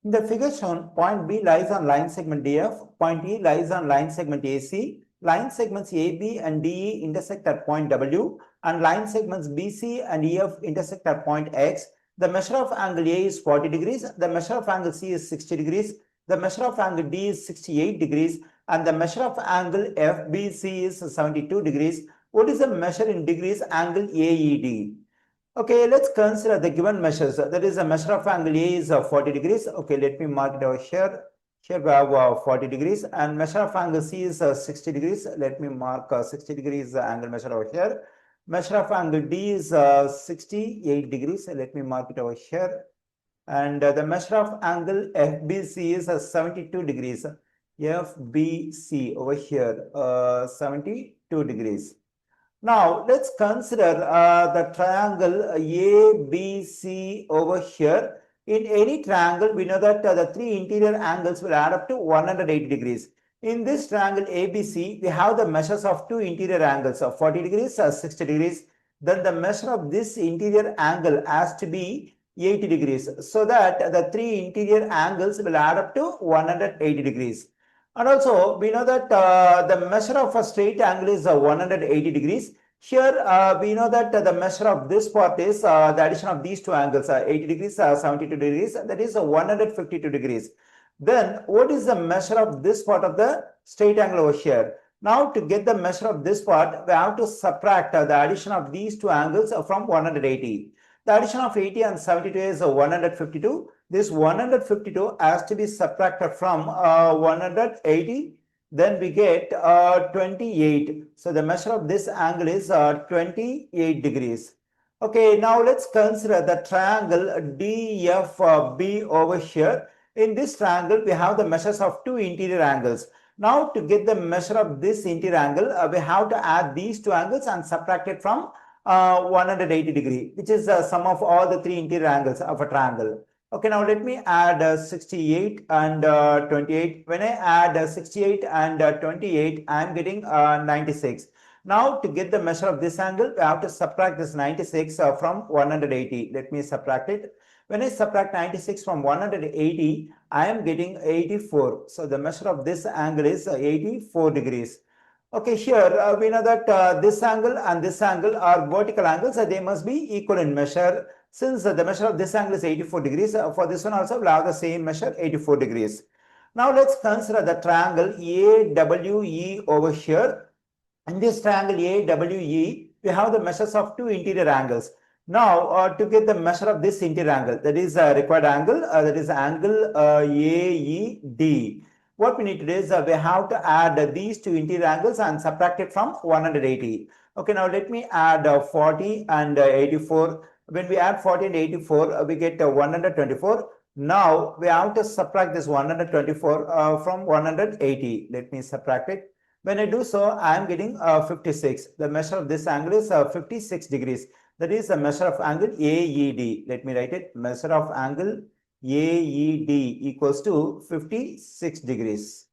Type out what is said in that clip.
In the figure shown, point B lies on line segment DF, point E lies on line segment AC, line segments AB and DE intersect at point W, and line segments BC and EF intersect at point X. The measure of angle A is 40 degrees, the measure of angle C is 60 degrees, the measure of angle D is 68 degrees, and the measure of angle FBC is 72 degrees. What is the measure in degrees angle AED? Okay, let's consider the given measures. That is, the measure of angle A is 40 degrees. Okay, let me mark it over here. Here we have 40 degrees, and measure of angle C is 60 degrees. Let me mark 60 degrees angle measure over here. Measure of angle D is 68 degrees. Let me mark it over here. And the measure of angle FBC is 72 degrees. FBC over here, 72 degrees. Now, let's consider the triangle ABC over here. In any triangle, we know that the three interior angles will add up to 180 degrees. In this triangle ABC, we have the measures of two interior angles of 40 degrees or 60 degrees. Then the measure of this interior angle has to be 80 degrees, so that the three interior angles will add up to 180 degrees. And also, we know that the measure of a straight angle is 180 degrees. Here, we know that the measure of this part is the addition of these two angles, 80 degrees, 72 degrees, that is 152 degrees. Then, what is the measure of this part of the straight angle over here? Now, to get the measure of this part, we have to subtract the addition of these two angles from 180. The addition of 80 and 72 is 152. This 152 has to be subtracted from 180. Then we get 28. So the measure of this angle is 28 degrees. Okay, now let's consider the triangle DFB over here. In this triangle, we have the measures of two interior angles. Now, to get the measure of this interior angle, we have to add these two angles and subtract it from 180 degree, which is the sum of all the three interior angles of a triangle. Okay, now let me add 68 and 28. When I add 68 and 28, I am getting 96. Now, to get the measure of this angle, we have to subtract this 96 from 180. Let me subtract it. When I subtract 96 from 180, I am getting 84. So the measure of this angle is 84 degrees. Okay, here we know that this angle and this angle are vertical angles, so they must be equal in measure. Since the measure of this angle is 84 degrees, for this one also we'll have the same measure, 84 degrees. Now let's consider the triangle AWE over here. In this triangle AWE, we have the measures of two interior angles. Now, to get the measure of this interior angle, that is required angle, that is angle AED. What we need to do is we have to add these two interior angles and subtract it from 180. Okay, now let me add 40 and 84. When we add 40 and 84, we get 124. Now we have to subtract this 124 from 180. Let me subtract it. When I do so, I am getting 56. The measure of this angle is 56 degrees. That is the measure of angle AED. Let me write it. Measure of angle AED equals to 56 degrees.